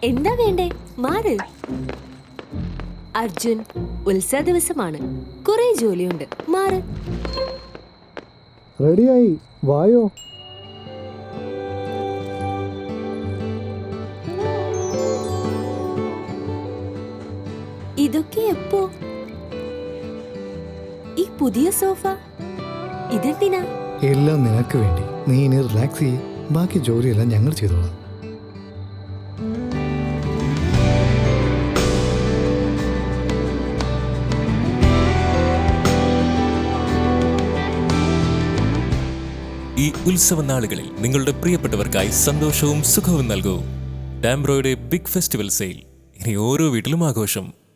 എന്താ വേണ്ടേ? മാറ്. അർജുൻ, ഉത്സവ ദിവസമാണ്, കുറെ ജോലിയുണ്ട്, മാറ്. റെഡിയായി, വായോ. ഇതൊക്കെ എപ്പോ? ഈ പുതിയ സോഫ ഇതെന്തിനാ? എല്ലാം നിനക്ക് വേണ്ടി. നീ ഇനി റിലാക്സ് ചെയ്യ്, ബാക്കി ജോലിയെല്ലാം ഞങ്ങൾ ചെയ്തോളാം. ഈ ഉത്സവ നാളുകളിൽ നിങ്ങളുടെ പ്രിയപ്പെട്ടവർക്കായി സന്തോഷവും സുഖവും നൽകൂ. ഡാംബ്രോയുടെ ബിഗ് ഫെസ്റ്റിവൽ സെയിൽ. ഇനി ഓരോ വീട്ടിലും ആഘോഷം.